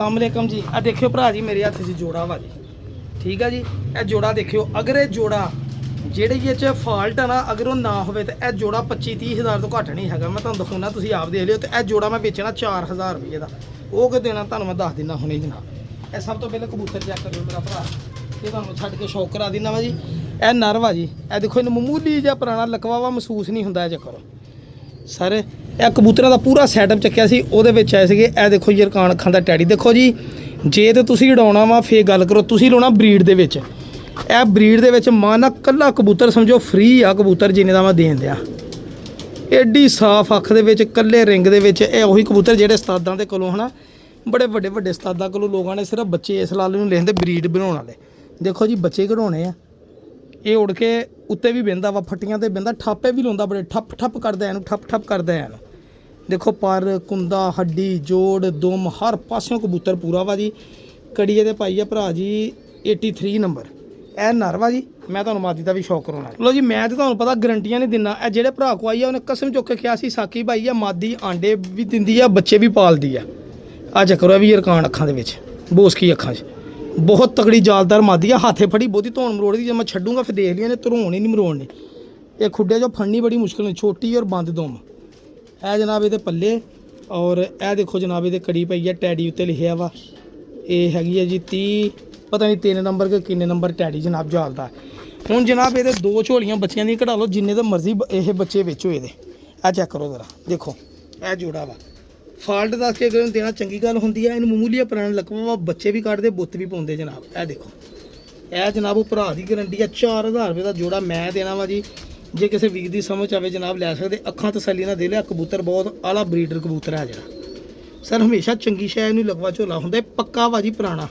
अस्सलामुअलैकुम जी। आ देखियो भरा जी मेरे हथ च जोड़ा वा जी। ठीक है जी। यह जोड़ा देखियो, अगर ये जोड़ा जेह्ड़े ये फॉल्ट है ना, अगर वो ना हो तो यह जोड़ा 25-30 हज़ार तो घट नहीं है। मैं तुहानूं दिखाउणा, तुसीं आप देख लियो। तो यह जोड़ा मैं बेचना 4000 रुपये का, वो कि देना तुहानूं मैं दस दिना हुणे जनाब। यह सब तो पहले कबूतर चेक करियो मेरा भरा, ये तुहानूं छड्ड के शौक करा दिना वा जी। यह नर वा जी। यह देखो इन्हूं मामूली जिहा पुराना लकवा वा महसूस नहीं हुंदा। यह चक्कर सर यह कबूतरों का पूरा सैटअप चक्या सी, ਉਹਦੇ ਵਿੱਚ ਆਏ ਸੀਗੇ। ਇਹ ਦੇਖੋ ਯਰਕਾਨ ਅੱਖਾਂ ਦਾ ਟੈਡੀ ਦੇਖੋ ਜੀ। ਜੇ ਤੇ ਤੁਸੀਂ ਉਡਾਉਣਾ ਵਾ ਫੇਰ ਗੱਲ ਕਰੋ, ਤੁਸੀਂ ਲਾਉਣਾ ਬਰੀਡ ਦੇ ਵਿੱਚ। ਇਹ ਬਰੀਡ ਦੇ ਵਿੱਚ ਮਾਨਾ ਕੱਲਾ ਕਬੂਤਰ ਸਮਝੋ ਫ੍ਰੀ ਆ ਕਬੂਤਰ, ਜਿੰਨੇ ਦਾ ਮੈਂ ਦੇਣ ਦਿਆ। ਐਡੀ ਸਾਫ ਅੱਖ ਦੇ ਵਿੱਚ ਕੱਲੇ ਰਿੰਗ ਦੇ ਵਿੱਚ। ਇਹ ਉਹੀ ਕਬੂਤਰ ਜਿਹੜੇ ਉਸਤਾਦਾਂ ਦੇ ਕੋਲੋਂ ਹਨਾ, ਬੜੇ ਵੱਡੇ ਵੱਡੇ ਉਸਤਾਦਾਂ ਕੋਲੋਂ ਲੋਕਾਂ ਨੇ ਸਿਰਫ ਬੱਚੇ ਇਸ ਲਾਲੇ ਨੂੰ ਲਿਖਦੇ ਬਰੀਡ ਬਣਾਉਣ ਵਾਲੇ। ਦੇਖੋ ਜੀ ਬੱਚੇ ਕਢਾਉਣੇ ਆ। ਇਹ ਉੜ ਕੇ ਉੱਤੇ ਵੀ ਬਹਿੰਦਾ ਵਾ, ਫੱਟੀਆਂ ਤੇ ਬਹਿੰਦਾ, ਠਾਪੇ ਵੀ ਲਾਉਂਦਾ, ਬੜੇ ਠੱਪ ਠੱਪ ਕਰਦਾ ਇਹਨੂੰ, ਠੱਪ ਠੱਪ ਕਰਦਾ ਇਹਨੂੰ। ਦੇਖੋ ਪਰ ਕੁੰਦਾ ਹੱਡੀ ਜੋੜ ਦੁਮ ਹਰ ਪਾਸਿਓਂ ਕਬੂਤਰ ਪੂਰਾ ਵਾ ਜੀ। ਕੜੀਏ ਦੇ ਪਾਈ ਆ ਭਰਾ ਜੀ 83 ਨੰਬਰ। ਇਹ ਨਰ ਵਾ ਜੀ। ਮੈਂ ਤੁਹਾਨੂੰ ਮਾਦੀ ਦਾ ਵੀ ਸ਼ੌਕ ਕਰਾਉਣਾ। ਚਲੋ ਜੀ ਮੈਂ ਤੇ ਤੁਹਾਨੂੰ ਪਤਾ ਗਰੰਟੀਆਂ ਨਹੀਂ ਦਿੰਦਾ। ਇਹ ਜਿਹੜੇ ਭਰਾ ਕੋ ਆਈ ਆ ਉਹਨੇ ਕਸਮ ਚੁੱਕ ਕੇ ਕਿਹਾ ਸੀ ਸਾਕੀ ਭਾਈ ਆ ਮਾਦੀ ਆਂਡੇ ਵੀ ਦਿੰਦੀ ਆ, ਬੱਚੇ ਵੀ ਪਾਲਦੀ ਆ। ਆ ਚੱਕਰ ਵੀ ਯਰਕਾਨ ਅੱਖਾਂ ਦੇ ਵਿੱਚ, ਬੋਸਕੀ ਅੱਖਾਂ 'ਚ बहुत तगड़ी जालदार मादी है। हाथे फड़ी बहुती धोन मरोड़ दी, जब मैं छड्डूंगा फिर देख लिया ने धरोण ही नहीं मरोड़ने। ये खुड्डे जो फड़नी बड़ी मुश्किल है, छोटी और बंद दुम। है जनाब ये पल्ले, और यह देखो जनाब ये कड़ी पई है, टैडी उत्ते लिखिया वा। ये हैगी है जी 30 पता नहीं 3 नंबर के किन्ने नंबर टैडी जनाब जालदा। हुण जनाब ये 2 झोलियां बच्चियां दी कढ़ा लो, जिन्ने तो मर्जी ये बच्चे बेचो। ये आ चेक करो जरा, देखो यह जोड़ा वा। फाल्ट दस के अगर देना चंगी गल होंदी है। इन मामूलिया पुराना लकवा वा, बच्चे भी काटते बुत भी पाउंदे जनाब। यह देखो यह जनाब भरा की गारंटी है। 4000 रुपये का जोड़ा मैं देना वा जी। जे किसी वीर की समझ आवे जनाब लै सकते। अखां तसल्ली ना दे लिया। कबूतर बहुत आला ब्रीडर कबूतर है जरा। सर हमेशा चंगी शै नूं लकवा झोला हुंदा, पक्का वा जी पुराना।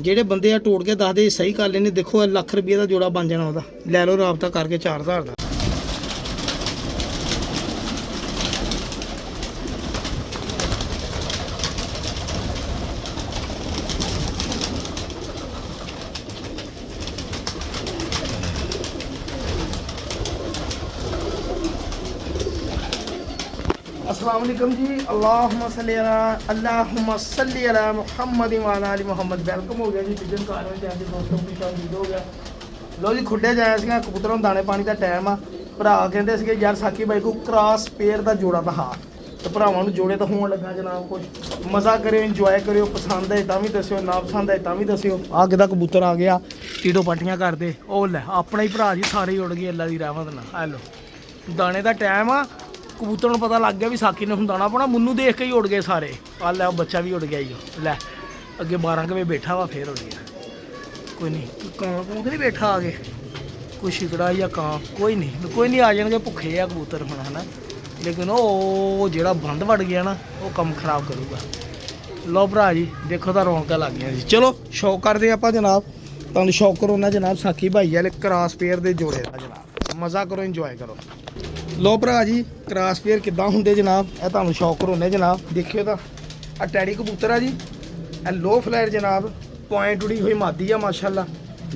ਜਿਹੜੇ ਬੰਦੇ ਆ ਟੋੜ ਕੇ ਦੱਸਦੇ ਸਹੀ ਕਰ ਲੈਣੇ। देखो ਲੱਖ रुपये का जोड़ा बन जाना ਉਹਦਾ। ਲੈ ਲਓ ਰਾਬਤਾ ਕਰਕੇ 4000 ਦਾ। अस्सलाम वालेकुम जी। अल्लाहुम्मा सल्ली अला मुहम्मद व अला आलि मुहम्मद। वेलकम हो गया जी पिजन कार में जाके दोस्तों की शामिल हो गया। लो जी खुड्डे जाए सीगा कबूतरों दाने पानी का टाइम आ। भरा कहते सीगे यार साकी भाई को क्रॉस पेयर का जोड़ा दहा, तो भरावां नूं जोड़े तो होण लगा जनाब। कुछ मज़ा करियो, इंजॉय करियो। पसंद है तां भी दस्सियो, ना पसंद है तां भी दस्सियो। आ किदा कबूतर आ गया टीडो पाटियां करदे। ओ लै अपना ही भरा जी सारे ही उड़ गए अल्लाह दी रहमत नाल। हेलो दाने का टाइम आ। कबूतर पता लग गया भी साकी ने दाना पाना, मुन्नू देख के ही उड़ गए सारे। आ लै बच्चा भी उड़ गया ही। लै अगे 12 बजे बैठा वा, फिर उड़ गया। कोई नहीं, कां कूं नहीं बैठा आगे, कोई शिकड़ा या कां कोई नहीं आ जाएंगे। भुखे आ कबूतर होना है ना, लेकिन वो जो बंद वड़ गया ना वो कम खराब करूँगा। लो भरा जी देखो तो रौनक लग गई जी। चलो शौक करते आप जनाब, तुहानूं शौक करो जनाब साकी भाई वाले क्रॉस पेयर के जोड़े का जनाब। मज़ा करो, इंजॉय करो। लो भरा जी क्रॉस पेयर किद्दां हुंदे जनाब, यह तुहानूं शौक करोने जनाब। देखियो तो आ टैडी कबूतर है जी। ए लो फ्लायर जनाब, पॉइंट उड़ी हुई मादी है माशाल्लाह।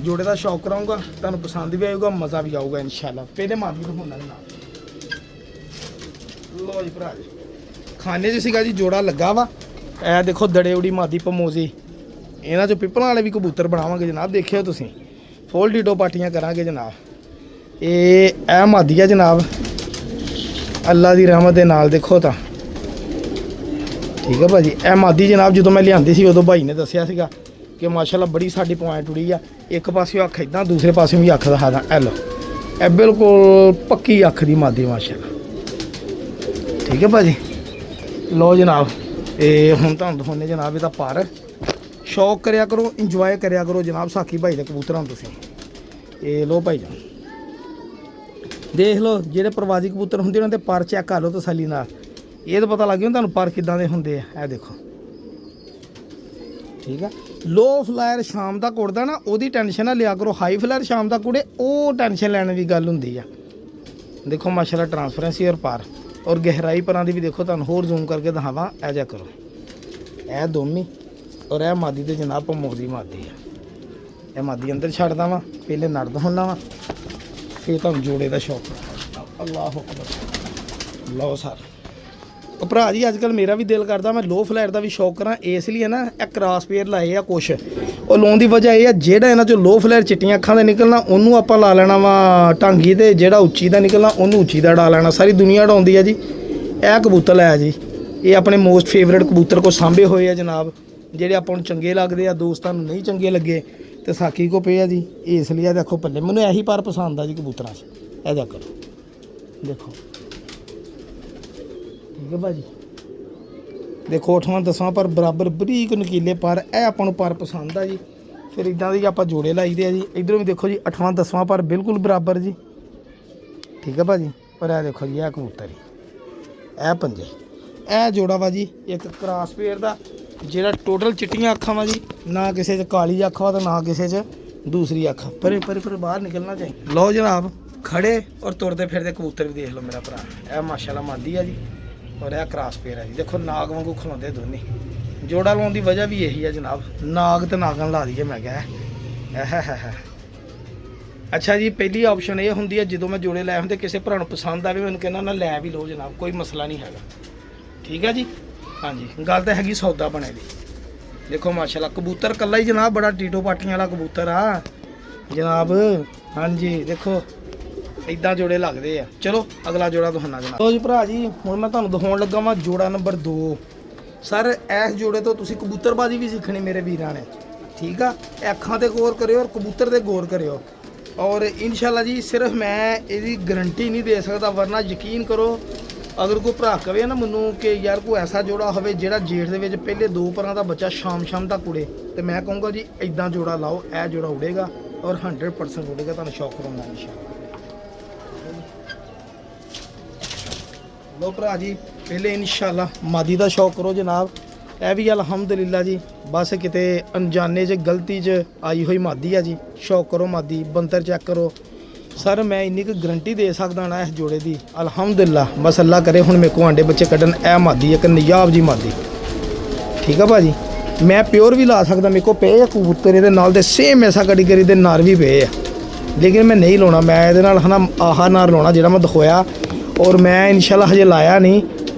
जोड़े का शौक कराऊँगा, तुहानूं पसंद भी आऊगा, मज़ा भी आऊगा इंशाल्लाह। पहले मादी तो होना जनाब। लो जी भरा जी खाने च सीगा जी जोड़ा लगा वा। ए देखो दड़े उड़ी मादी पमोजी। इन्हां चों पिपलां वाले भी कबूतर बनावांगे जनाब। देखियो तुसीं फुल डीडो पाटियां करांगे जनाब। ये मादी है जनाब, अल्लाह की रहमत के नाल। देखो तो ठीक है भाजी। ए मादी जनाब जो मैं लियांदी सी उदों भाई ने दस्सिया सीगा कि माशाल्लाह बड़ी साडी पॉइंट उड़ी आ। एक पासे अख इदां, दूसरे पासे भी अख दिखा दा। ए लो ए बिल्कुल पक्की अख दी मादी माशाल्लाह। ठीक है भाजी। लो जनाब ये हुण तुहानूं दिखाउने जनाब इहदा पर। शौक करिया करो, इंजॉय करिया करो जनाब साकी भाई दे कबूतरां तुसीं। ये लो भाई जान देख लो, जेडे प्रवासी कबूतर होंदे उन्हां दे पर चेक कर लो तसल्ली नाल। ये तो पता लग गया तुहानूं पर किदां दे हुंदे आ। ए देखो ठीक है। लो फ्लायर शाम तक उड़दा ना, ओहदी टेंशन ना लिया करो। हाई फ्लायर शाम तक उड़े वो टेंशन लैने की गल हुंदी आ। देखो माशाल्लाह ट्रांसपेरेंसी और पर और गहराई परां दी भी देखो। तुहानूं होर जूम करके दिखावां। ए जा करो ए दोमी और ए मादी ते जनाब पमोजी मादी है। ए मादी अंदर छड्डदा वा, पहले नर्द होना वा, फिर तुहानूं जोड़े का शौक। अल्लाह अकबर। लो सर ਉਹ ਭਰਾ ਜੀ ਅੱਜ ਕੱਲ ਮੇਰਾ ਵੀ ਦਿਲ ਕਰਦਾ ਮੈਂ ਲੋ ਫਲੈਟ ਦਾ ਵੀ ਸ਼ੌਕ ਕਰਾਂ, ਇਸ ਲਈ ਹੈ ਨਾ ਇਹ ਕ੍ਰਾਸ ਪੇਅਰ ਲਾਏ ਆ ਕੁਛ। ਉਹ ਲਾਉਣ ਦੀ ਵਜ੍ਹਾ ਇਹ ਆ ਜਿਹੜਾ ਇਹਨਾਂ ਚੋਂ ਲੋ ਫਲੈਟ ਚਿੱਟੀਆਂ ਅੱਖਾਂ ਦੇ ਨਿਕਲਣਾ ਉਹਨੂੰ ਆਪਾਂ ਲਾ ਲੈਣਾ ਵਾ ਢਾਂਗੀ, ਤੇ ਜਿਹੜਾ ਉੱਚੀ ਦਾ ਨਿਕਲਣਾ ਉਹਨੂੰ ਉੱਚੀ ਦਾ ਡਾ ਲੈਣਾ। ਸਾਰੀ ਦੁਨੀਆ ਉਡਾਉਂਦੀ ਆ ਜੀ। ਇਹ ਕਬੂਤਰ ਹੈ ਜੀ, ਇਹ ਆਪਣੇ ਮੋਸਟ ਫੇਵਰੇਟ ਕਬੂਤਰ ਕੋ ਸਾਂਭੇ ਹੋਏ ਆ ਜਨਾਬ, ਜਿਹੜੇ ਆਪਾਂ ਨੂੰ ਚੰਗੇ ਲੱਗਦੇ ਆ, ਦੋਸਤਾਂ ਨੂੰ ਨਹੀਂ ਚੰਗੇ ਲੱਗੇ ਤੇ ਸਾਕੀ ਕੋ ਪਏ ਆ ਜੀ। ਇਸ ਲਈ ਆ ਦੇਖੋ ਪੱਲੇ, ਮੈਨੂੰ ਇਹੀ ਪਰ ਪਸੰਦ ਆ ਜੀ ਕਬੂਤਰਾਂ 'ਚ। ਇਹ ਜਾ ਕਰੋ ਦੇਖੋ, ਠੀਕ ਹੈ ਭਾਜੀ। ਦੇਖੋ 8ਵਾਂ 10ਵਾਂ ਪਰ ਬਰਾਬਰ ਬਰੀਕ ਨਕੀਲੇ ਪਰ, ਇਹ ਆਪਾਂ ਨੂੰ ਪਰ ਪਸੰਦ ਆ ਜੀ। ਫਿਰ ਇਦਾਂ ਦੇ ਆਪਾਂ ਜੋੜੇ ਲਾਈਦੇ ਆ ਜੀ। ਇਧਰੋਂ ਵੀ ਦੇਖੋ ਜੀ 8ਵਾਂ 10ਵਾਂ ਪਰ ਬਿਲਕੁਲ ਬਰਾਬਰ ਜੀ, ਠੀਕ ਹੈ ਭਾਜੀ। ਪਰ ਇਹ ਦੇਖੋ ਜੀ ਇਹ ਕਬੂਤਰ ਜੀ, ਇਹ ਪੰਜੇ, ਇਹ ਜੋੜਾ ਵਾ ਜੀ ਇੱਕ ਕ੍ਰਾਸ ਪੇਅਰ ਦਾ, ਜਿਹੜਾ ਟੋਟਲ ਚਿੱਟੀਆਂ ਅੱਖਾਂ ਵਾ ਜੀ, ਨਾ ਕਿਸੇ 'ਚ ਕਾਲੀ ਅੱਖ ਵਾ ਤੇ ਨਾ ਕਿਸੇ 'ਚ ਦੂਸਰੀ ਅੱਖ। ਪਰ ਬਾਹਰ ਨਿਕਲਣਾ ਚਾਹੀਦਾ। ਲਓ ਜਨਾਬ, ਖੜੇ ਔਰ ਤੁਰਦੇ ਫਿਰਦੇ ਕਬੂਤਰ ਵੀ ਦੇਖ ਲਓ ਮੇਰਾ ਭਰਾ। ਇਹ ਮਾਸ਼ਾਅੱਲਾ ਮਾਦੀ ਆ ਜੀ, ਔਰ ਇਹ ਕ੍ਰਾਸ ਪੇਅਰ ਹੈ ਜੀ। ਦੇਖੋ ਨਾਗ ਵਾਂਗੂ ਖਲੋਂਦੇ ਦੋਨੇ। ਜੋੜਾ ਲਾਉਣ ਦੀ ਵਜ੍ਹਾ ਵੀ ਇਹੀ ਆ ਜਨਾਬ, ਨਾਗ ਤੇ ਨਾਗਨ ਲਾ ਦਈਏ ਮੈਂ ਕਿਹਾ। ਅੱਛਾ ਜੀ, ਪਹਿਲੀ ਆਪਸ਼ਨ ਇਹ ਹੁੰਦੀ ਹੈ ਜਦੋਂ ਮੈਂ ਜੋੜੇ ਲੈ ਹੁੰਦੇ ਕਿਸੇ ਭਰਾ ਨੂੰ ਪਸੰਦ ਆਵੇ ਮੈਨੂੰ ਕਹਿੰਦਾ ਨਾ ਲੈ ਵੀ ਲਓ ਜਨਾਬ, ਕੋਈ ਮਸਲਾ ਨਹੀਂ ਹੈਗਾ, ਠੀਕ ਹੈ ਜੀ। ਹਾਂਜੀ, ਗੱਲ ਤਾਂ ਹੈਗੀ ਸੌਦਾ ਬਣੇ ਦੀ। ਦੇਖੋ ਮਾਸ਼ਾਅੱਲਾ ਕਬੂਤਰ ਕੱਲਾ ਹੀ ਜਨਾਬ ਬੜਾ ਟੀਟੋ ਪਾਟੀਆਂ ਵਾਲਾ ਕਬੂਤਰ ਆ ਜਨਾਬ। ਹਾਂਜੀ ਦੇਖੋ ਇਦਾਂ ਜੋੜੇ ਲੱਗਦੇ ਆ। ਚਲੋ ਅਗਲਾ ਜੋੜਾ ਦਿਖਾਉਣਾ ਜਨਾਬ। ਲਓ ਜੀ ਭਰਾ ਜੀ, ਹੁਣ ਮੈਂ ਤੁਹਾਨੂੰ ਦਿਖਾਉਣ ਲੱਗਾ ਵਾਂ ਜੋੜਾ ਨੰਬਰ 2। ਸਰ ਇਸ ਜੋੜੇ ਤੋਂ ਤੁਸੀਂ ਕਬੂਤਰਬਾਜ਼ੀ ਵੀ ਸਿੱਖਣੀ ਮੇਰੇ ਵੀਰਾਂ ਨੇ, ਠੀਕ ਆ। ਅੱਖਾਂ ਤੇ ਗੌਰ ਕਰਿਓ ਔਰ ਕਬੂਤਰ ਤੇ ਗੌਰ ਕਰਿਓ। ਔਰ ਇਨਸ਼ਾਅੱਲਾ ਜੀ ਸਿਰਫ ਮੈਂ ਇਹਦੀ ਗਰੰਟੀ ਨਹੀਂ ਦੇ ਸਕਦਾ, ਵਰਨਾ ਯਕੀਨ ਕਰੋ ਅਗਰ ਕੋਈ ਭਰਾ ਕਵੇ ਨਾ ਮੈਨੂੰ ਕਿ ਯਾਰ ਕੋਈ ਐਸਾ ਜੋੜਾ ਹੋਵੇ ਜਿਹੜਾ ਜੇਠ ਦੇ ਵਿੱਚ ਪਹਿਲੇ 2 ਪਰਾਂ ਦਾ ਬੱਚਾ ਸ਼ਾਮ ਤੱਕ ਉੜੇ, ਤੇ ਮੈਂ ਕਹੂੰਗਾ ਜੀ ਇਦਾਂ ਜੋੜਾ ਲਾਓ, ਇਹ ਜੋੜਾ ਉੜੇਗਾ ਔਰ 100% ਉੜੇਗਾ, ਤੁਹਾਨੂੰ ਸ਼ੌਕ ਕਰਾਉਂਗਾ ਇਨਸ਼ਾਅੱਲਾ। ਲੋ ਭਰਾ ਜੀ, ਪਹਿਲੇ ਇਨਸ਼ਾਅੱਲਾ ਮਾਦੀ ਦਾ ਸ਼ੌਕ ਕਰੋ ਜਨਾਬ। ਇਹ ਵੀ ਅਲਹਮਦੁਲਿਲਾ ਜੀ, ਬਸ ਕਿਤੇ ਅਣਜਾਣੇ 'ਚ ਗਲਤੀ 'ਚ ਆਈ ਹੋਈ ਮਾਦੀ ਆ ਜੀ। ਸ਼ੌਕ ਕਰੋ ਮਾਦੀ, ਬੰਤਰ ਚੈੱਕ ਕਰੋ। ਸਰ ਮੈਂ ਇੰਨੀ ਕੁ ਗਰੰਟੀ ਦੇ ਸਕਦਾ ਨਾ ਇਸ ਜੋੜੇ ਦੀ, ਅਲਹਮਦੁਲਿਲਾ। ਬਸ ਅੱਲਾ ਕਰੇ ਹੁਣ ਮੇਰੇ ਕੋਲ ਆਂਡੇ ਬੱਚੇ ਕੱਢਣ। ਇਹ ਮਾਦੀ ਇੱਕ ਨਜਾਬ ਜੀ ਮਾਦੀ, ਠੀਕ ਆ ਭਾਜੀ। ਮੈਂ ਪਿਓਰ ਵੀ ਲਾ ਸਕਦਾ, ਮੇਰੇ ਕੋਲ ਪਏ ਆ ਕਬੂਤਰ ਇਹਦੇ ਨਾਲ ਦੇ ਸੇਮ ਐਸਾ ਕੈਟੇਗਰੀ ਦੇ ਨਰ ਵੀ ਪਏ ਆ, ਲੇਕਿਨ ਮੈਂ ਨਹੀਂ ਲਾਉਣਾ। ਮੈਂ ਇਹਦੇ ਨਾਲ ਹਨਾ ਆਹ ਨਰ ਲਾਉਣਾ ਜਿਹੜਾ ਮੈਂ ਦਿਖਾਇਆ, ਔਰ ਮੈਂ ਇਨਸ਼ਾਅੱਲਾ ਹਜੇ ਲਾਇਆ ਨਹੀਂ।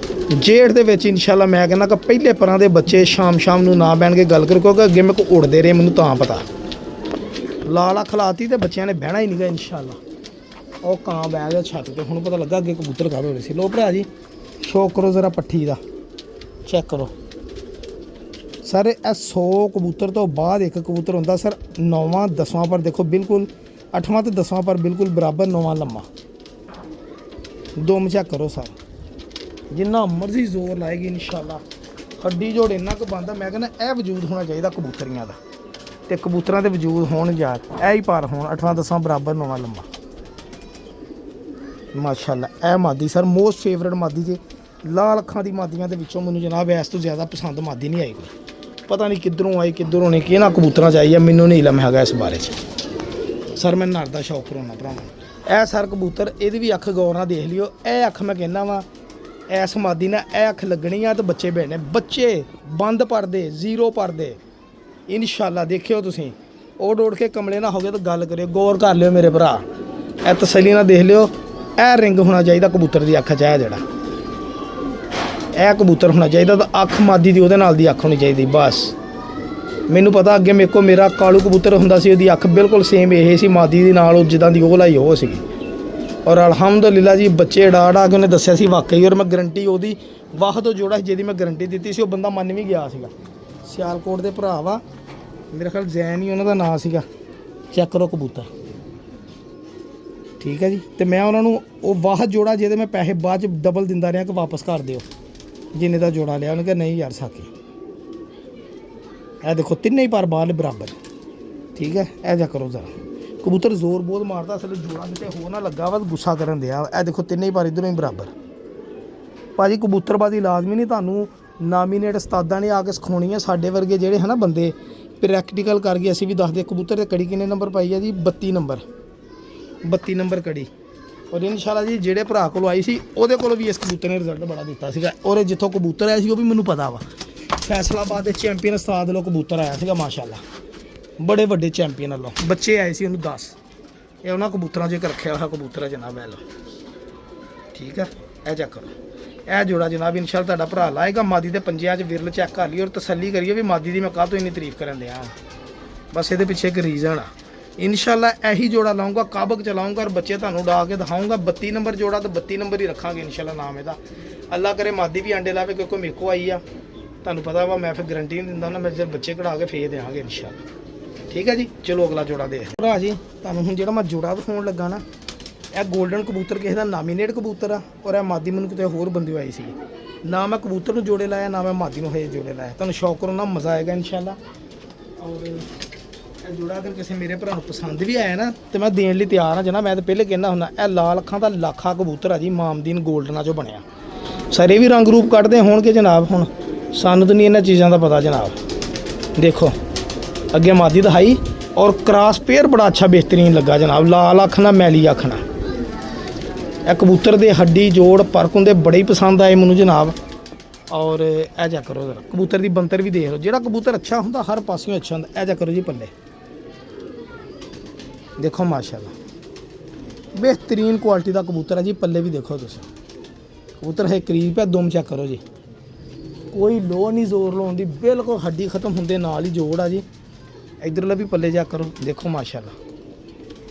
ਜੇਠ ਦੇ ਵਿੱਚ ਇਨਸ਼ਾਅੱਲਾ ਮੈਂ ਕਹਿੰਦਾ ਕਿ ਪਹਿਲੇ ਪਰਾਂ ਦੇ ਬੱਚੇ ਸ਼ਾਮ ਨੂੰ ਨਾ ਬਹਿਣ ਕੇ ਗੱਲ ਕਰੋ, ਕਿਉਂਕਿ ਅੱਗੇ ਮੇਰੇ ਕੋਲ ਉੜਦੇ ਰਹੇ, ਮੈਨੂੰ ਤਾਂ ਪਤਾ। ਲਾਲਾ ਖਲਾਤੀ ਤੇ ਬੱਚਿਆਂ ਨੇ ਬਹਿਣਾ ਹੀ ਨਹੀਂਗਾ ਇਨਸ਼ਾਅੱਲਾ। ਉਹ ਕਾਂ ਬਹਿ ਗਿਆ ਛੱਤ ਤੇ, ਹੁਣ ਪਤਾ ਲੱਗਾ ਅੱਗੇ ਕਬੂਤਰ ਕਾਹਦੇ ਹੋਣੇ ਸੀ। ਲੋ ਭਰਾ ਜੀ, ਸ਼ੌਕ ਕਰੋ ਜ਼ਰਾ ਪੱਠੀ ਦਾ, ਚੈੱਕ ਕਰੋ ਸਰ। ਇਹ 100 ਕਬੂਤਰ ਤੋਂ ਬਾਅਦ ਇੱਕ ਕਬੂਤਰ ਹੁੰਦਾ ਸਰ 9ਵਾਂ 10ਵਾਂ ਪਰ। ਦੇਖੋ ਬਿਲਕੁਲ 8ਵਾਂ ਤੇ 10ਵਾਂ ਪਰ ਬਿਲਕੁਲ ਬਰਾਬਰ, 9ਵਾਂ ਲੰਮਾ। ਦੁਮ ਚੈੱਕ ਕਰੋ ਸਰ, ਜਿੰਨਾ ਮਰਜ਼ੀ ਜ਼ੋਰ ਲਾਏਗੀ ਇਨਸ਼ਾਅੱਲਾ ਹੱਡੀ ਜੋੜ ਇੰਨਾ ਕੁ ਬਣਦਾ। ਮੈਂ ਕਹਿੰਦਾ ਇਹ ਵਜੂਦ ਹੋਣਾ ਚਾਹੀਦਾ ਕਬੂਤਰੀਆਂ ਦਾ, ਤੇ ਕਬੂਤਰਾਂ ਦੇ ਵਜੂਦ ਹੋਣ ਯਾਰ ਇਹ ਹੀ ਪਰ ਹੋਣ 8ਵਾਂ 10ਵਾਂ ਬਰਾਬਰ 9ਵਾਂ ਲੰਮਾ ਮਾਸ਼ਾਅੱਲਾ। ਇਹ ਮਾਦੀ ਸਰ ਮੋਸਟ ਫੇਵਰੇਟ ਮਾਦੀ ਜੇ। ਲਾਲ ਅੱਖਾਂ ਦੀ ਮਾਦੀਆਂ ਦੇ ਵਿੱਚੋਂ ਮੈਨੂੰ ਜਨਾਬ ਇਸ ਤੋਂ ਜ਼ਿਆਦਾ ਪਸੰਦ ਮਾਦੀ ਨਹੀਂ ਆਈ ਕੋਈ। ਪਤਾ ਨਹੀਂ ਕਿੱਧਰੋਂ ਆਈ ਕਿੱਧਰੋਂ ਨਹੀਂ, ਕਿਹਨਾਂ ਕਬੂਤਰਾਂ 'ਚ ਆਈ ਆ, ਮੈਨੂੰ ਨਹੀਂ ਇਲਮ ਹੈਗਾ ਇਸ ਬਾਰੇ 'ਚ। ਸਰ ਮੈਂ ਨਰ ਦਾ ਸ਼ੌਕ ਕਰਾਉਣਾ ਭਰਾਵਾਂ। ਇਹ ਸਰ ਕਬੂਤਰ, ਇਹਦੀ ਵੀ ਅੱਖ ਗੌਰ ਨਾਲ ਦੇਖ ਲਿਓ। ਇਹ ਅੱਖ ਮੈਂ ਕਹਿੰਦਾ ਵਾਂ ਇਸ ਮਾਦੀ ਨਾਲ ਇਹ ਅੱਖ ਲੱਗਣੀ ਆ ਤੇ ਬੱਚੇ ਬੈਠਣੇ, ਬੱਚੇ ਬੰਦ ਪਰਦੇ, 0 ਪਰਦੇ ਇਨਸ਼ਾਅੱਲਾ। ਦੇਖਿਓ ਤੁਸੀਂ ਉੱਡ ਕੇ ਕਮਲੇ ਨਾ ਹੋ ਗਏ ਤਾਂ ਗੱਲ ਕਰਿਓ, ਗੌਰ ਕਰ ਲਿਓ ਮੇਰੇ ਭਰਾ। ਇਹ ਤਸੱਲੀ ਨਾਲ ਦੇਖ ਲਿਓ। ਇਹ ਰਿੰਗ ਹੋਣਾ ਚਾਹੀਦਾ ਕਬੂਤਰ ਦੀ ਅੱਖ 'ਚ, ਇਹ ਜਿਹੜਾ ਇਹ ਕਬੂਤਰ ਹੋਣਾ ਚਾਹੀਦਾ ਤਾਂ ਅੱਖ ਮਾਦੀ ਦੀ ਉਹਦੇ ਨਾਲ ਦੀ ਅੱਖ ਹੋਣੀ ਚਾਹੀਦੀ ਬਸ। ਮੈਨੂੰ ਪਤਾ ਅੱਗੇ ਮੇਰੇ ਕੋਲ ਮੇਰਾ ਕਾਲੂ ਕਬੂਤਰ ਹੁੰਦਾ ਸੀ, ਉਹਦੀ ਅੱਖ ਬਿਲਕੁਲ ਸੇਮ ਇਹ ਸੀ ਮਾਦੀ ਦੀ ਨਾਲ, ਉਹ ਜਿੱਦਾਂ ਦੀ ਉਹ ਲਾਈ ਉਹ ਸੀਗੀ। ਔਰ ਅਲਹਮਦੁਲਿਲਾ ਜੀ ਬੱਚੇ ਡਾ ਕੇ ਉਹਨੇ ਦੱਸਿਆ ਸੀ ਵਾਕਈ। ਔਰ ਮੈਂ ਗਰੰਟੀ ਉਹਦੀ ਵਾਹ ਤੋਂ ਜੋੜਾ ਜਿਹਦੀ ਮੈਂ ਗਰੰਟੀ ਦਿੱਤੀ ਸੀ, ਉਹ ਬੰਦਾ ਮੰਨ ਵੀ ਗਿਆ ਸੀਗਾ। ਸਿਆਲਕੋਟ ਦੇ ਭਰਾ ਵਾ, ਮੇਰੇ ਖਿਆਲ ਜ਼ੈਨ ਹੀ ਉਹਨਾਂ ਦਾ ਨਾਂ ਸੀਗਾ। ਚੈੱਕ ਕਰੋ ਕਬੂਤਰ, ਠੀਕ ਹੈ ਜੀ। ਤੇ ਮੈਂ ਉਹਨਾਂ ਨੂੰ ਉਹ ਵਾਹ ਜੋੜਾ ਜਿਹਦੇ ਮੈਂ ਪੈਸੇ ਬਾਅਦ 'ਚ ਡਬਲ ਦਿੰਦਾ ਰਿਹਾ ਕਿ ਵਾਪਸ ਕਰ ਦਿਓ ਜਿੰਨੇ ਦਾ ਜੋੜਾ ਲਿਆ। ਉਹਨੇ ਕਿਹਾ ਨਹੀਂ ਯਾਰ ਸਾਕੀ। ਇਹ ਦੇਖੋ ਤਿੰਨੇ ਹੀ ਪਰ ਬਾਹਰ ਬਰਾਬਰ, ਠੀਕ ਹੈ। ਇਹ ਜਾ ਕਰੋ ਜ਼ਰਾ, ਕਬੂਤਰ ਜ਼ੋਰ ਬਹੁਤ ਮਾਰਦਾ, ਅਸਲ ਜੋੜਾ ਕਿਤੇ ਹੋ ਨਾ ਲੱਗਾ ਵਾ ਗੁੱਸਾ ਕਰਨ ਦਿਆ। ਇਹ ਦੇਖੋ ਤਿੰਨੇ ਹੀ ਪਰ ਇੱਧਰੋਂ ਹੀ ਬਰਾਬਰ। ਭਾਜੀ ਕਬੂਤਰਬਾਜ਼ੀ ਲਾਜ਼ਮੀ ਨਹੀਂ ਤੁਹਾਨੂੰ ਨਾਮੀਨੇਟ ਉਸਤਾਦਾਂ ਨੇ ਆ ਕੇ ਸਿਖਾਉਣੀ ਹੈ। ਸਾਡੇ ਵਰਗੇ ਜਿਹੜੇ ਹੈ ਨਾ ਬੰਦੇ ਪ੍ਰੈਕਟੀਕਲ ਕਰ ਗਏ, ਅਸੀਂ ਵੀ ਦੱਸਦੇ। ਕਬੂਤਰ ਤੇ ਕੜੀ ਕਿੰਨੇ ਨੰਬਰ ਪਾਈ ਆ ਜੀ? 32 ਨੰਬਰ, 32 ਨੰਬਰ ਕੜੀ। ਔਰ ਇਨਸ਼ਾਅੱਲਾ ਜੀ ਜਿਹੜੇ ਭਰਾ ਕੋਲ ਆਈ ਸੀ ਉਹਦੇ ਕੋਲ ਵੀ ਇਸ ਕਬੂਤਰ ਨੇ ਰਿਜ਼ਲਟ ਬੜਾ ਦਿੱਤਾ ਸੀਗਾ। ਔਰ ਜਿੱਥੋਂ ਕਬੂਤਰ ਆਇਆ ਸੀ ਉਹ ਵੀ ਮੈਨੂੰ ਪਤਾ ਵਾ, ਫੈਸਲਾਬਾਦ ਦੇ ਚੈਂਪੀਅਨ ਉਸਤਾਦ ਵੱਲੋਂ ਕਬੂਤਰ ਆਇਆ ਸੀਗਾ ਮਾਸ਼ਾਅੱਲਾ, ਬੜੇ ਵੱਡੇ ਚੈਂਪੀਅਨ ਵੱਲੋਂ। ਬੱਚੇ ਆਏ ਸੀ ਉਹਨੂੰ 10। ਇਹ ਉਹਨਾਂ ਕਬੂਤਰਾਂ 'ਚ ਇੱਕ ਰੱਖਿਆ ਹੋਇਆ ਕਬੂਤਰ ਹੈ ਜਨਾਬ, ਇਹ ਲਓ, ਠੀਕ ਹੈ। ਇਹ ਚੈੱਕ ਕਰੋ, ਇਹ ਜੋੜਾ ਜਨਾਬ ਇਨਸ਼ਾਅੱਲਾ ਤੁਹਾਡਾ ਭਰਾ ਲਾਏਗਾ। ਮਾਦੀ ਦੇ ਪੰਜਿਆਂ 'ਚ ਵਿਰਲ ਚੈੱਕ ਕਰ ਲਈ ਔਰ ਤਸੱਲੀ ਕਰੀਏ ਵੀ ਮਾਦੀ ਦੀ ਮੈਂ ਕਾਹ ਤੋਂ ਇੰਨੀ ਤਾਰੀਫ ਕਰਨ ਦਿਆਂ। ਬਸ ਇਹਦੇ ਪਿੱਛੇ ਇੱਕ ਰੀਜ਼ਨ ਆ। ਇਨਸ਼ਾਅੱਲਾ ਇਹੀ ਜੋੜਾ ਲਾਉਂਗਾ, ਕਾਬਕ ਚਲਾਉਂਗਾ ਔਰ ਬੱਚੇ ਤੁਹਾਨੂੰ ਉਡਾ ਕੇ ਦਿਖਾਉਂਗਾ। 32 ਨੰਬਰ ਜੋੜਾ ਤਾਂ 32 ਨੰਬਰ ਹੀ ਰੱਖਾਂਗੇ ਇਨਸ਼ਾਅੱਲਾ ਨਾਮ ਇਹਦਾ। ਅੱਲਾ ਕਰੇ ਮਾਦੀ ਵੀ ਆਂਡੇ ਲਾਵੇ, ਕਿਉਂਕਿ ਮੇਰੇ ਕੋ ਆਈ ਆ। ਤੁਹਾਨੂੰ ਪਤਾ ਵਾ ਮੈਂ ਫਿਰ ਗਰੰਟੀ ਨਹੀਂ ਦਿੰਦਾ ਨਾ, ਮੈਂ ਜਦ ਬੱਚੇ ਕਢਾ ਕੇ ਫੇਰ ਦੇਵਾਂਗੇ ਇਨਸ਼ਾਅੱਲਾ। ਠੀਕ ਹੈ ਜੀ, ਚਲੋ ਅਗਲਾ ਜੋੜਾ ਦੇਖ ਭਰਾ ਜੀ। ਤੁਹਾਨੂੰ ਹੁਣ ਜਿਹੜਾ ਮੈਂ ਜੋੜਾ ਵਿਖਾਉਣ ਲੱਗਾ ਨਾ, ਇਹ 골ਡਨ ਕਬੂਤਰ ਕਿਸੇ ਦਾ ਨਾਮੀਨੇਟ ਕਬੂਤਰ ਆ ਔਰ ਇਹ ਮਾਦੀ ਮੈਨੂੰ ਕਿਤੇ ਹੋਰ ਬੰਦੇ ਆਈ ਸੀ। ਨਾ ਮੈਂ ਕਬੂਤਰ ਨੂੰ ਜੋੜੇ ਲਾਇਆ, ਨਾ ਮੈਂ ਮਾਦੀ ਨੂੰ ਹਜੇ ਜੋੜੇ ਲਾਇਆ। ਤੁਹਾਨੂੰ ਸ਼ੌਕ ਕਰੋ ਨਾ, ਮਜ਼ਾ ਆਏਗਾ ਇਨਸ਼ਾਅੱਲਾ। ਔਰ ਇਹ ਜੋੜਾ ਅਗਰ ਕਿਸੇ ਮੇਰੇ ਭਰਾ ਨੂੰ ਪਸੰਦ ਵੀ ਆਇਆ ਨਾ ਤੇ ਮੈਂ ਦੇਣ ਲਈ ਤਿਆਰ ਹਾਂ ਜਨਾਬ। ਮੈਂ ਤਾਂ ਪਹਿਲੇ ਕਹਿੰਦਾ ਹੁੰਦਾ, ਇਹ ਲਾਲ ਅੱਖਾਂ ਦਾ ਲਾਖਾ ਕਬੂਤਰ ਆ ਜੀ, ਮਾਮਦੀਨ 골ਡਨਾਂ 'ਚੋਂ ਬਣਿਆ। ਸਾਰੇ ਵੀ ਰੰਗ ਰੂਪ ਕੱਢਦੇ ਹੋਣਗੇ ਜਨਾਬ, ਹੁਣ ਸਾਨੂੰ ਤਾਂ ਨਹੀਂ ਇਹਨਾਂ ਚੀਜ਼ਾਂ ਦਾ ਪਤਾ ਜਨਾਬ। ਦੇਖੋ ਅੱਗੇ ਮਾਦੀ ਦਿਖਾਈ ਔਰ ਕ੍ਰਾਸ ਪੇਅਰ ਬੜਾ ਅੱਛਾ ਬਿਹਤਰੀਨ ਲੱਗਾ ਜਨਾਬ। ਲਾਲ ਅੱਖ ਨਾਲ ਮੈਲੀ ਅੱਖ ਨਾਲ ਇਹ ਕਬੂਤਰ ਦੇ ਹੱਡੀ ਜੋੜ ਪਰਕ ਹੁੰਦੇ ਬੜੇ ਹੀ ਪਸੰਦ ਆਏ ਮੈਨੂੰ ਜਨਾਬ। ਔਰ ਇਹ ਜਾ ਕਰੋ ਜ਼ਰਾ, ਕਬੂਤਰ ਦੀ ਬੰਤਰ ਵੀ ਦੇਖ ਲਓ। ਜਿਹੜਾ ਕਬੂਤਰ ਅੱਛਾ ਹੁੰਦਾ ਹਰ ਪਾਸਿਓਂ ਅੱਛਾ ਹੁੰਦਾ। ਇਹ ਜਾ ਕਰੋ ਜੀ ਪੱਲੇ, ਦੇਖੋ ਮਾਸ਼ਾਅੱਲਾ ਬਿਹਤਰੀਨ ਕੁਆਲਿਟੀ ਦਾ ਕਬੂਤਰ ਹੈ ਜੀ। ਪੱਲੇ ਵੀ ਦੇਖੋ ਤੁਸੀਂ, ਕਬੂਤਰ ਹੈ ਕਰੀਬ ਹੈ, ਦੁਮ ਚੈੱਕ ਕਰੋ ਜੀ। ਕੋਈ ਲੋਹ ਨਹੀਂ ਜ਼ੋਰ ਲਾਉਣ ਦੀ, ਬਿਲਕੁਲ ਹੱਡੀ ਖਤਮ ਹੁੰਦੇ ਨਾਲ ਹੀ ਜੋੜ ਆ ਜੀ। ਇੱਧਰਲਾ ਵੀ ਪੱਲੇ ਚੈੱਕ ਕਰੋ, ਦੇਖੋ ਮਾਸ਼ਾਅੱਲਾ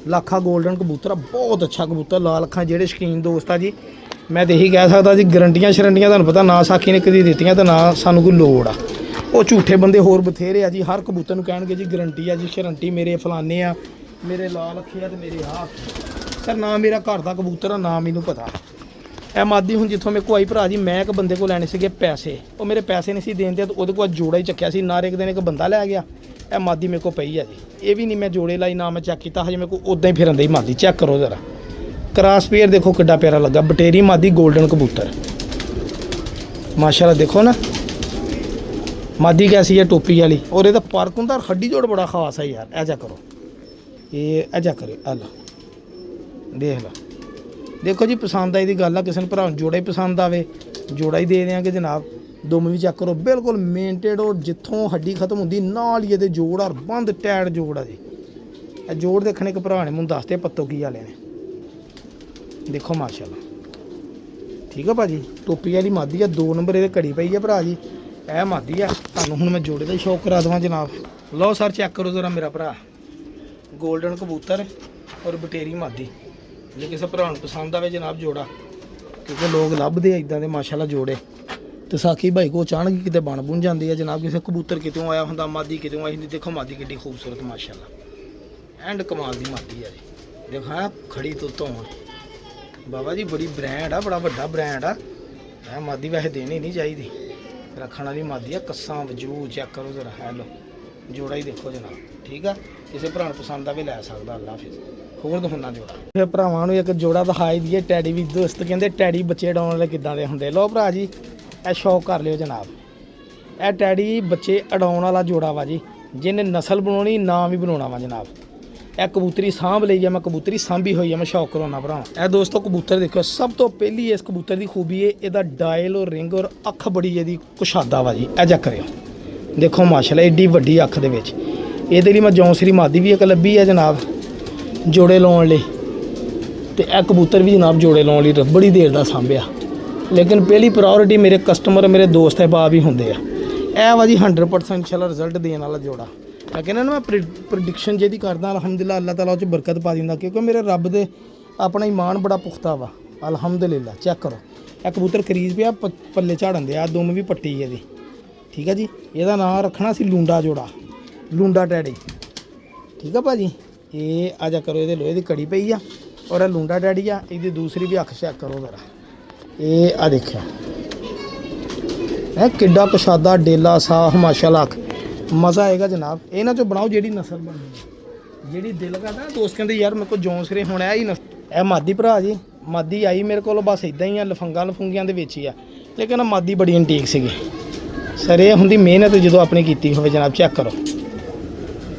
ਲਾਖਾ 골ਡਨ ਕਬੂਤਰ ਆ, ਬਹੁਤ ਅੱਛਾ ਕਬੂਤਰ। ਲਾਲ ਅੱਖਾਂ ਜਿਹੜੇ ਸ਼ੌਕੀਨ ਦੋਸਤ ਆ ਜੀ, ਮੈਂ ਤਾਂ ਇਹੀ ਕਹਿ ਸਕਦਾ ਜੀ, ਗਰੰਟੀਆਂ ਸ਼ਰੰਟੀਆਂ ਤੁਹਾਨੂੰ ਪਤਾ ਨਾ ਸਾਖੀ ਨੇ ਕਦੀ ਦਿੱਤੀਆਂ ਤੇ ਨਾ ਸਾਨੂੰ ਕੋਈ ਲੋੜ ਆ। ਉਹ ਝੂਠੇ ਬੰਦੇ ਹੋਰ ਬਥੇਰੇ ਆ ਜੀ, ਹਰ ਕਬੂਤਰ ਨੂੰ ਕਹਿਣਗੇ ਜੀ ਗਰੰਟੀ ਆ ਜੀ, ਸ਼ਰੰਟੀ ਮੇਰੇ ਫਲਾਨੇ ਆ, ਮੇਰੇ ਲਾਲ ਅੱਖੇ ਆ ਤੇ ਮੇਰੇ ਆਹ। ਸਰ ਨਾ ਮੇਰਾ ਘਰ ਦਾ ਕਬੂਤਰ ਆ, ਨਾ ਮੈਨੂੰ ਪਤਾ। ਇਹ ਮਾਦੀ ਹੁਣ ਜਿੱਥੋਂ ਮੇਰੇ ਕੋਲ ਆਈ ਭਰਾ ਜੀ, ਮੈਂ ਇੱਕ ਬੰਦੇ ਕੋਲ ਲੈਣੇ ਸੀਗੇ ਪੈਸੇ, ਉਹ ਮੇਰੇ ਪੈਸੇ ਨਹੀਂ ਸੀ ਦੇਣ ਤੇ ਉਹਦੇ ਕੋਲ ਜੋੜਾ ਹੀ ਚੱਕਿਆ ਸੀ। ਨਾਰੇ ਇੱਕ ਦਿਨ ਇੱਕ ਬੰਦਾ ਲੈ ਗਿਆ, ਇਹ ਮਾਦੀ ਮੇਰੇ ਕੋਲ ਪਈ ਆ ਜੀ। ਇਹ ਵੀ ਨਹੀਂ ਮੈਂ ਜੋੜੇ ਲਾਈ, ਨਾ ਮੈਂ ਚੈੱਕ ਕੀਤਾ ਹਜੇ, ਮੇਰੇ ਕੋਲ ਉਦਾਂ ਹੀ ਫਿਰਨ ਦੀ ਮਾਦੀ। ਚੈੱਕ ਕਰੋ ਜ਼ਰਾ, ਕ੍ਰਾਸ ਪੇਅਰ ਦੇਖੋ ਕਿੱਡਾ ਪਿਆਰਾ ਲੱਗਾ। ਬਟੇਰੀ ਮਾਦੀ 골ਡਨ ਕਬੂਤਰ ਮਾਸ਼ਾਅੱਲਾ। ਦੇਖੋ ਨਾ ਮਾਦੀ ਕੈਸੀ ਹੈ, ਟੋਪੀ ਵਾਲੀ। ਔਰ ਇਹਦਾ ਪਰਕ ਹੁੰਦਾ, ਹੱਡੀ ਜੋੜ ਬੜਾ ਖਾਸ ਹੈ ਯਾਰ। ਇਹ ਜਾ ਕਰੋ, ਇਹ ਜਾ ਕਰੇ ਆ ਲਓ, ਦੇਖ ਲਓ। ਦੇਖੋ ਜੀ ਪਸੰਦ ਆਈ ਦੀ ਗੱਲ ਆ, ਕਿਸੇ ਨੂੰ ਭਰਾ ਨੂੰ ਜੋੜਾ ਹੀ ਪਸੰਦ ਆਵੇ ਜੋੜਾ ਹੀ ਦੇ ਦਿਆਂਗੇ ਜਨਾਬ। ਦੁਮ ਵੀ ਚੈੱਕ ਕਰੋ, ਬਿਲਕੁਲ ਮੇਨਟੇਡ ਔਰ ਜਿੱਥੋਂ ਹੱਡੀ ਖਤਮ ਹੁੰਦੀ ਨਾਲ ਹੀ ਇਹਦੇ ਜੋੜ ਆ, ਬੰਦ ਟੈਡ ਜੋੜ ਆ ਜੀ। ਇਹ ਜੋੜ ਦੇਖਣੇ ਇੱਕ ਭਰਾ ਨੇ ਮੈਨੂੰ ਦੱਸਦੇ ਪੱਤੋ ਕੀ ਵਾਲੇ ਨੇ। ਦੇਖੋ ਮਾਸ਼ਾਅੱਲਾ ਠੀਕ ਆ ਭਾਜੀ, ਟੋਪੀ ਵਾਲੀ ਮਾਦੀ ਆ। 2 ਨੰਬਰ ਇਹਦੇ ਘੜੀ ਪਈ ਆ ਭਰਾ ਜੀ। ਇਹ ਮਾਦੀ ਆ। ਤੁਹਾਨੂੰ ਹੁਣ ਮੈਂ ਜੋੜੇ ਦਾ ਸ਼ੌਕ ਕਰਾ ਦੇਵਾਂ ਜਨਾਬ। ਲਓ ਸਰ ਚੈੱਕ ਕਰੋ ਜ਼ਰਾ ਮੇਰਾ ਭਰਾ, 골ਡਨ ਕਬੂਤਰ ਔਰ ਬਟੇਰੀ ਮਾਦੀ। ਜੇ ਕਿਸੇ ਭਰਾ ਨੂੰ ਪਸੰਦ ਆਵੇ ਜਨਾਬ ਜੋੜਾ, ਕਿਉਂਕਿ ਲੋਕ ਲੱਭਦੇ ਆ ਇਦਾਂ ਦੇ ਮਾਸ਼ਾਅੱਲਾ ਜੋੜੇ। ਤੇ ਸਾਖੀ ਭਾਈ ਕੋ ਅਚਾਨਕ ਕਿਤੇ ਬਣ ਬੁਣ ਜਾਂਦੀ ਆ ਜਨਾਬ। ਕਿਸੇ ਕਬੂਤਰ ਕਿਤੋਂ ਆਇਆ ਹੁੰਦਾ, ਮਾਦੀ ਕਿਤੋਂ ਆਈ ਹੁੰਦੀ। ਦੇਖੋ ਮਾਦੀ ਕਿੱਡੀ ਖੂਬਸੂਰਤ ਮਾਸ਼ਾਅੱਲਾ, ਐਂਡ ਕਮਾਲ ਦੀ ਮਾਦੀ ਆ ਜੀ। ਦੇਖੋ ਹਾਂ ਖੜੀ ਤੋਂ ਧੋਣ ਬਾਬਾ ਜੀ, ਬੜੀ ਬ੍ਰਾਂਡ ਆ, ਬੜਾ ਵੱਡਾ ਬ੍ਰਾਂਡ ਆ। ਇਹ ਮਾਦੀ ਵੈਸੇ ਦੇਣੀ ਨਹੀਂ ਚਾਹੀਦੀ, ਰੱਖਣ ਵਾਲੀ ਮਾਦੀ ਆ। ਕੱਸਾਂ ਵਜੂ ਚੈੱਕ ਕਰੋ ਜ਼ਰਾ, ਹੈ ਲੋ ਜੋੜਾ ਹੀ ਦੇਖੋ ਜਨਾਬ। ਠੀਕ ਆ, ਕਿਸੇ ਭਰਾ ਨੂੰ ਪਸੰਦ ਆਵੇ ਲੈ ਸਕਦਾ। ਅੱਲਾ ਹਾਫਿਜ਼। ਹੋਰ ਦਿਖਾਉਣਾ ਜੋੜਾ, ਫਿਰ ਭਰਾਵਾਂ ਨੂੰ ਇੱਕ ਜੋੜਾ ਦਿਖਾਈ ਦੀਏ। ਟੈਡੀ ਵੀ ਦੋਸਤ ਕਹਿੰਦੇ ਟੈਡੀ ਬੱਚੇ ਉਡਾਉਣ ਵਾਲੇ ਕਿੱਦਾਂ ਦੇ ਹੁੰਦੇ। ਲਓ ਭਰਾ ਜੀ ਇਹ ਸ਼ੌਕ ਕਰ ਲਿਓ ਜਨਾਬ। ਇਹ ਟੈਡੀ ਬੱਚੇ ਉਡਾਉਣ ਵਾਲਾ ਜੋੜਾ ਵਾ ਜੀ, ਜਿਹਨੇ ਨਸਲ ਬਣਾਉਣੀ, ਨਾਂ ਵੀ ਬਣਾਉਣਾ ਵਾ ਜਨਾਬ। ਇਹ ਕਬੂਤਰੀ ਸਾਂਭ ਲਈ ਆ, ਮੈਂ ਕਬੂਤਰੀ ਸਾਂਭੀ ਹੋਈ ਆ, ਮੈਂ ਸ਼ੌਕ ਕਰਾਉਣਾ ਭਰਾ। ਇਹ ਦੋਸਤੋ ਕਬੂਤਰ ਦੇਖੋ, ਸਭ ਤੋਂ ਪਹਿਲੀ ਇਸ ਕਬੂਤਰ ਦੀ ਖੂਬੀ ਹੈ ਇਹਦਾ ਡਾਇਲ ਔਰ ਰਿੰਗ ਔਰ ਅੱਖ ਬੜੀ ਇਹਦੀ ਕੁਸ਼ਾਦਾ ਵਾ ਜੀ। ਇਹ ਜਾ ਕਰਿਓ, ਦੇਖੋ ਮਾਸ਼ਾਅੱਲਾ ਏਡੀ ਵੱਡੀ ਅੱਖ ਦੇ ਵਿੱਚ। ਇਹਦੇ ਲਈ ਮੈਂ ਜੌਂਸਰੀ ਮਾਦੀ ਵੀ ਇੱਕ ਲੱਭੀ ਹੈ ਜਨਾਬ ਜੋੜੇ ਲਾਉਣ ਲਈ। ਤੇ ਇਹ ਕਬੂਤਰ ਵੀ ਜਨਾਬ ਜੋੜੇ ਲਾਉਣ ਲਈ ਬੜੀ ਦੇਰ ਦਾ ਸਾਂਭਿਆ। ਲੇਕਿਨ ਪਹਿਲੀ ਪ੍ਰਾਇੋਰਟੀ ਮੇਰੇ ਕਸਟਮਰ, ਮੇਰੇ ਦੋਸਤ ਅਹਿਬਾਬ ਹੀ ਹੁੰਦੇ ਆ। ਇਹ ਵਾ ਜੀ 100% ਇਨਸ਼ਾਅੱਲਾ ਰਿਜ਼ਲਟ ਦੇਣ ਵਾਲਾ ਜੋੜਾ। ਮੈਂ ਕਹਿੰਦਾ ਨਾ, ਮੈਂ ਪ੍ਰੈਡਿਕਸ਼ਨ ਜਿਹਦੀ ਕਰਦਾ ਅਲਹਮਦੁਲਿਲਾ, ਅੱਲਾਹ ਤਾਲਾ ਉਹ 'ਚ ਬਰਕਤ ਪਾ ਦਿੰਦਾ, ਕਿਉਂਕਿ ਮੇਰੇ ਰੱਬ ਦੇ ਆਪਣਾ ਈਮਾਨ ਬੜਾ ਪੁਖਤਾ ਵਾ ਅਲਹਮਦੁਲਿਲਾ। ਚੈੱਕ ਕਰੋ, ਇਹ ਕਬੂਤਰ ਖਰੀਦ ਪਿਆ, ਪੱਲੇ ਝਾੜਨ ਦੇ ਆ। ਦੁਮ ਵੀ ਪੱਟੀ ਇਹਦੀ। ਠੀਕ ਆ ਜੀ, ਇਹਦਾ ਨਾਮ ਰੱਖਣਾ ਸੀ ਲੂੰਡਾ ਜੋੜਾ, ਲੂੰਡਾ ਟੈਡੀ। ਠੀਕ ਆ ਭਾਜੀ। ਇਹ ਆ ਜਾ ਕਰੋ, ਇਹਦੇ ਲੋਹੇ ਦੀ ਕੜੀ ਪਈ ਆ ਔਰ ਇਹ ਲੂੰਡਾ ਟੈਡੀ ਆ। ਇਹਦੀ ਦੂਸਰੀ ਵੀ ਅੱਖ ਚੈੱਕ ਕਰੋ ਜ਼ਰਾ, ਇਹ ਆ ਦੇਖਿਆ ਹੈ ਕਿੱਡਾ ਕੁਸ਼ਾਦਾ ਡੇਲਾ ਸਾਫ ਮਾਸ਼ਾਅੱਲਾ। ਅੱਖ ਮਜ਼ਾ ਆਏਗਾ ਜਨਾਬ। ਇਹਨਾਂ ਚੋਂ ਬਣਾਓ ਜਿਹੜੀ ਨਸਲ ਬਣਨੀ, ਜਿਹੜੀ ਦਿਲ ਕਰਦਾ। ਦੋਸਤ ਕਹਿੰਦੇ ਯਾਰ ਮੇਰੇ ਕੋਲ ਜੌਂਸਰੇ ਹੁਣ ਇਹ ਹੀ ਨਸਲ। ਇਹ ਮਾਦੀ ਭਰਾ ਜੀ, ਮਾਦੀ ਆਈ ਮੇਰੇ ਕੋਲ ਬਸ ਇਦਾਂ ਹੀ ਆ, ਲਫੰਗੀਆਂ ਦੇ ਵਿੱਚ ਹੀ ਆ। ਲੇਕਿਨ ਮਾਦੀ ਬੜੀ ਐਂਟੀਕ ਸੀਗੀ ਸਰ। ਇਹ ਹੁੰਦੀ ਮਿਹਨਤ ਜਦੋਂ ਆਪਣੀ ਕੀਤੀ ਹੋਵੇ ਜਨਾਬ। ਚੈੱਕ ਕਰੋ,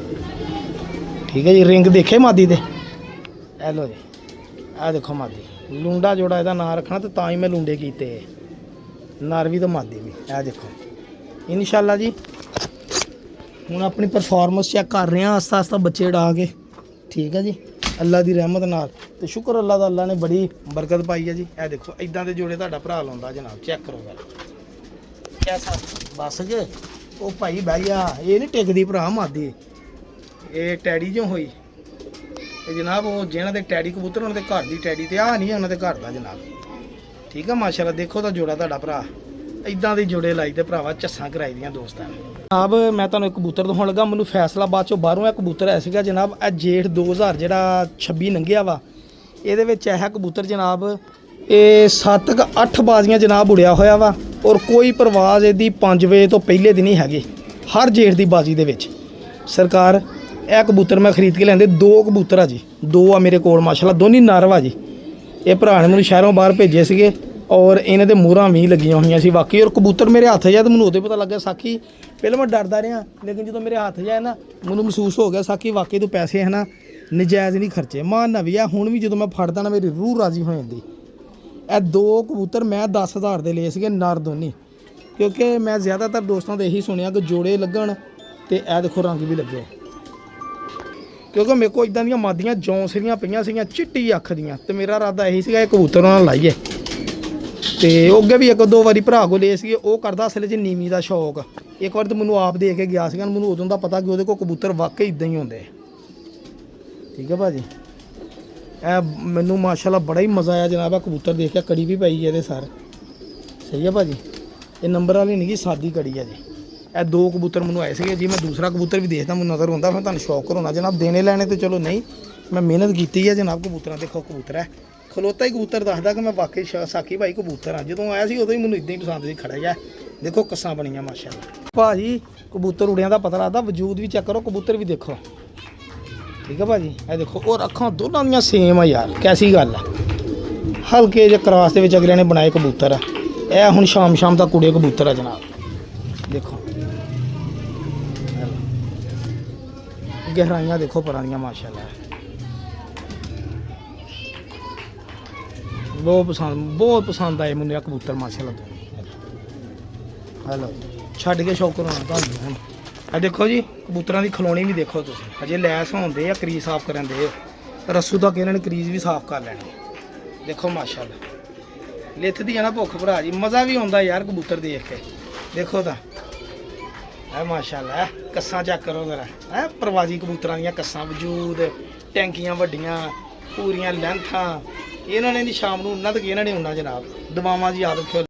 ਠੀਕ ਹੈ ਜੀ। ਰਿੰਗ ਦੇਖੇ ਮਾਦੀ ਦੇ, ਇਹ ਲੋ ਜੀ, ਆਹ ਦੇਖੋ ਮਾਦੀ। ਲੂੰਡਾ ਜੋੜਾ ਇਹਦਾ ਨਾਂ ਰੱਖਣਾ, ਤੇ ਤਾਂ ਹੀ ਮੈਂ ਲੂੰਡੇ ਕੀਤੇ, ਨਰ ਵੀ ਤੇ ਮਾਦੀ ਵੀ। ਇਹ ਦੇਖੋ ਇਨਸ਼ਾਅੱਲਾ ਜੀ। ਹੁਣ ਆਪਣੀ ਪਰਫਾਰਮੈਂਸ ਚੈੱਕ ਕਰ ਰਹੇ ਹਾਂ ਆਸਤਾ ਆਸਤਾ ਬੱਚੇ ਉਡਾ ਕੇ। ਠੀਕ ਹੈ ਜੀ, ਅੱਲਾ ਦੀ ਰਹਿਮਤ ਨਾਲ। ਤੇ ਸ਼ੁਕਰ ਅੱਲਾ ਦਾ, ਅੱਲਾ ਨੇ ਬੜੀ ਬਰਕਤ ਪਾਈ ਹੈ ਜੀ। ਇਹ ਦੇਖੋ ਇਦਾਂ ਦੇ ਜੋੜੇ ਤੁਹਾਡਾ ਭਰਾ ਲਾਉਂਦਾ ਜਨਾਬ, ਚੈੱਕ ਕਰੋ ਗੱਲ ਐਸਾ ਬਸ ਜੇ ਉਹ ਭਾਈ ਬਹਿ ਗਿਆ, ਇਹ ਨਹੀਂ ਟਿਕਦੀ ਭਰਾ ਮਾਦੀ, ਇਹ ਟੈਡੀ ਜੋ ਹੋਈ ਤੇ ਜਨਾਬ ਉਹ ਜਿਹਨਾਂ ਦੇ ਟੈਡੀ ਕਬੂਤਰ ਉਹਨਾਂ ਦੇ ਘਰ ਦੀ ਟੈਡੀ ਤੇ ਆ ਨਹੀਂ ਉਹਨਾਂ ਦੇ ਘਰ ਦਾ ਜਨਾਬ। ਠੀਕ ਆ ਮਾਸ਼ਾਅੱਲਾ, ਦੇਖੋ ਤਾਂ ਜੋੜਾ ਤੁਹਾਡਾ ਭਰਾ ਇਦਾਂ ਦੇ ਜੋੜੇ ਲਾਈ ਤੇ ਭਰਾਵਾ ਚੱਸਾਂ ਕਰਾਈ ਦੀਆਂ ਦੋਸਤਾਂ ਨੇ। ਜਨਾਬ ਮੈਂ ਤੁਹਾਨੂੰ ਇੱਕ ਕਬੂਤਰ ਦਿਖਾਉਣ ਲੱਗਾ, ਮੈਨੂੰ ਫੈਸਲਾਬਾਦ ਚੋਂ ਬਾਹਰੋਂ ਇਹ ਕਬੂਤਰ ਆਇਆ ਸੀਗਾ ਜਨਾਬ। ਇਹ ਜੇਠ 2000 ਜਿਹੜਾ 26 ਲੰਘਿਆ ਵਾ, ਇਹਦੇ ਵਿੱਚ ਇਹ ਕਬੂਤਰ ਜਨਾਬ ਇਹ 7-8 ਬਾਜ਼ੀਆਂ ਜਨਾਬ ਉੜਿਆ ਹੋਇਆ ਵਾ, ਔਰ ਕੋਈ ਪ੍ਰਵਾਜ਼ ਇਹਦੀ 5 ਵਜੇ ਤੋਂ ਪਹਿਲੇ ਦਿਨ ਹੀ ਹੈਗੇ ਹਰ ਜੇਠ ਦੀ ਬਾਜ਼ੀ ਦੇ ਵਿੱਚ। ਸਰਕਾਰ ਇਹ ਕਬੂਤਰ ਮੈਂ ਖਰੀਦ ਕੇ ਲੈਂਦੇ, 2 ਕਬੂਤਰ ਆ ਜੀ, 2 ਆ ਮੇਰੇ ਕੋਲ ਮਾਸ਼ਾਅੱਲਾ, ਦੋਨੀ ਨਰ ਵਾ ਜੀ। ਇਹ ਭਰਾ ਨੇ ਮੈਨੂੰ ਸ਼ਹਿਰੋਂ ਬਾਹਰ ਭੇਜੇ ਸੀਗੇ ਔਰ ਇਹਨਾਂ ਦੇ ਮੂਹਰਾਂ ਵੀ ਲੱਗੀਆਂ ਹੋਈਆਂ ਸੀ ਬਾਕੀ। ਔਰ ਕਬੂਤਰ ਮੇਰੇ ਹੱਥ ਜਾ ਤੇ ਮੈਨੂੰ ਉਦੋਂ ਪਤਾ ਲੱਗਾ ਸਾਕੀ, ਪਹਿਲਾਂ ਮੈਂ ਡਰਦਾ ਰਿਹਾ ਲੇਕਿਨ ਜਦੋਂ ਮੇਰੇ ਹੱਥ ਜਾਏ ਨਾ ਮੈਨੂੰ ਮਹਿਸੂਸ ਹੋ ਗਿਆ ਸਾਕੀ ਵਾਕਈ ਤੂੰ ਪੈਸੇ ਹੈ ਨਾ ਨਜਾਇਜ਼ ਨਹੀਂ ਖਰਚੇ। ਮਾਨ ਵੀ ਆ, ਹੁਣ ਵੀ ਜਦੋਂ ਮੈਂ ਫੜਦਾ ਨਾ ਮੇਰੀ ਰੂਹ ਰਾਜ਼ੀ ਹੋ ਜਾਂਦੀ। ਇਹ 2 ਕਬੂਤਰ ਮੈਂ 10,000 ਦੇ ਲਏ ਸੀਗੇ ਨਰ ਦੋਨੀ, ਕਿਉਂਕਿ ਮੈਂ ਜ਼ਿਆਦਾਤਰ ਦੋਸਤਾਂ ਤੋਂ ਇਹੀ ਸੁਣਿਆ ਕਿ ਜੋੜੇ ਲੱਗਣ ਤੇ ਇਹ ਦੇਖੋ ਰੰਗ ਵੀ ਲੱਗੇ, ਕਿਉਂਕਿ ਮੇਰੇ ਕੋਲ ਇਦਾਂ ਦੀਆਂ ਮਾਦੀਆਂ ਜੌਂਸਰੀਆਂ ਪਈਆਂ ਸੀਗੀਆਂ ਚਿੱਟੀ ਅੱਖ ਦੀਆਂ, ਤੇ ਮੇਰਾ ਇਰਾਦਾ ਇਹੀ ਸੀਗਾ ਇਹ ਕਬੂਤਰ ਨਾਲ ਲਾਈਏ। ਤੇ ਉਹ ਅੱਗੇ ਵੀ 1-2 ਵਾਰੀ ਭਰਾ ਕੋਲ ਲਏ ਸੀਗੇ, ਉਹ ਕਰਦਾ ਅਸਲ 'ਚ ਨੀਵੀਂ ਦਾ ਸ਼ੌਕ। ਇੱਕ ਵਾਰ ਤਾਂ ਮੈਨੂੰ ਆਪ ਦੇ ਕੇ ਗਿਆ ਸੀਗਾ, ਮੈਨੂੰ ਉਦੋਂ ਦਾ ਪਤਾ ਕਿ ਉਹਦੇ ਕੋਲ ਕਬੂਤਰ ਵਾਕਈ ਇਦਾਂ ਹੀ ਹੁੰਦੇ। ਠੀਕ ਹੈ ਭਾਜੀ, ਇਹ ਮੈਨੂੰ ਮਾਸ਼ਾਅੱਲਾ ਬੜਾ ਹੀ ਮਜ਼ਾ ਆਇਆ ਜਨਾਬ। ਆ ਕਬੂਤਰ ਦੇਖ ਕੇ ਕੜੀ ਵੀ ਪਈ ਇਹਦੇ ਸਰ, ਸਹੀ ਹੈ ਭਾਜੀ। ਇਹ ਨੰਬਰ ਵਾਲੀ ਨਹੀਂ ਗੀ, ਸਾਦੀ ਕੜੀ ਹੈ ਜੀ। ਇਹ 2 ਕਬੂਤਰ ਮੈਨੂੰ ਆਏ ਸੀਗੇ ਜੀ। ਮੈਂ ਦੂਸਰਾ ਕਬੂਤਰ ਵੀ ਦੇਖਦਾ, ਮੈਨੂੰ ਨਜ਼ਰ ਹੁੰਦਾ, ਫਿਰ ਤੁਹਾਨੂੰ ਸ਼ੌਕ ਕਰਾਉਣਾ ਜਨਾਬ। ਦੇਣੇ ਲੈਣੇ ਤੇ ਚਲੋ ਨਹੀਂ, ਮੈਂ ਮਿਹਨਤ ਕੀਤੀ ਹੈ ਜਨਾਬ ਕਬੂਤਰਾਂ। ਦੇਖੋ ਕਬੂਤਰ ਹੈ ਖਲੋਤਾ ਹੀ ਕਬੂਤਰ ਦੱਸਦਾ ਕਿ ਮੈਂ ਵਾਕਈ ਸਾਕੀ ਭਾਈ ਕਬੂਤਰ ਹਾਂ। ਜਦੋਂ ਆਇਆ ਸੀ ਉਦੋਂ ਹੀ ਮੈਨੂੰ ਇਦਾਂ ਹੀ ਪਸੰਦ ਸੀ, ਖੜਾ ਗਿਆ। ਦੇਖੋ ਕੱਸਾਂ ਬਣੀਆਂ ਮਾਸ਼ਾਅੱਲਾ ਭਾਜੀ। ਕਬੂਤਰ ਉੜਿਆਂ ਦਾ ਪਤਾ ਲੱਗਦਾ, ਵਜੂਦ ਵੀ ਚੈੱਕ ਕਰੋ, ਕਬੂਤਰ ਵੀ ਦੇਖੋ। ਠੀਕ ਹੈ ਭਾਜੀ, ਇਹ ਦੇਖੋ। ਔਰ ਅੱਖਾਂ ਦੋਨਾਂ ਦੀਆਂ ਸੇਮ ਆ ਯਾਰ, ਕੈਸੀ ਗੱਲ ਆ। ਹਲਕੇ ਜਿਹੇ ਕਰਾਸ ਦੇ ਵਿੱਚ ਅਗਲੇ ਨੇ ਬਣਾਏ ਕਬੂਤਰ ਆ। ਇਹ ਹੁਣ ਸ਼ਾਮ ਤੱਕ ਉੜੇ ਕਬੂਤਰ ਆ ਜਨਾਬ, ਦੇਖੋ ਗਹਿਰਾਈਆਂ ਦੇਖੋ ਪਰਾਂ ਦੀਆਂ ਮਾਸ਼ਾਅੱਲਾ। ਬਹੁਤ ਪਸੰਦ ਆਏ ਮੈਨੂੰ ਇਹ ਕਬੂਤਰ ਮਾਸ਼ਾਅੱਲਾ। ਹੈਲੋ ਛੱਡ ਕੇ ਸ਼ੌਕ ਕਰਾਉਣਾ ਤੁਹਾਨੂੰ ਹੁਣ। ਇਹ ਦੇਖੋ ਜੀ ਕਬੂਤਰਾਂ ਦੀ ਖਲੋਣੀ ਵੀ ਦੇਖੋ ਤੁਸੀਂ, ਹਜੇ ਲੈਸ ਹੁੰਦੇ ਆ, ਕਰੀਜ਼ ਸਾਫ਼ ਕਰਨ ਦੇ ਰੱਸੂ ਤੱਕ ਇਹਨਾਂ ਨੇ ਕਰੀਜ਼ ਵੀ ਸਾਫ਼ ਕਰ ਲੈਣੀ। ਦੇਖੋ ਮਾਸ਼ਾਅੱਲਾ ਲਿੱਥਦੀ ਆ ਨਾ ਭੁੱਖ ਭਰਾ ਜੀ, ਮਜ਼ਾ ਵੀ ਆਉਂਦਾ ਯਾਰ ਕਬੂਤਰ ਦੇਖ ਕੇ। ਦੇਖੋ ਤਾਂ ਹੈ ਮਾਸ਼ਾਅੱਲਾ, ਕੱਸਾਂ ਚੈੱਕ ਕਰੋ ਜ਼ਰਾ। ਹੈ ਪ੍ਰਵਾਜ਼ੀ ਕਬੂਤਰਾਂ ਦੀਆਂ ਕੱਸਾਂ, ਵਜੂਦ, ਟੈਂਕੀਆਂ ਵੱਡੀਆਂ, ਪੂਰੀਆਂ ਲੈਂਥਾਂ। ਇਹਨਾਂ ਨੇ ਨਹੀਂ ਸ਼ਾਮ ਨੂੰ ਉਹਨਾਂ ਤੱਕ ਇਹਨਾਂ ਨੇ ਆਉਣਾ ਜਨਾਬ। ਦੁਆਵਾਂ ਜੀ ਯਾਦ ਰੱਖਿਓ।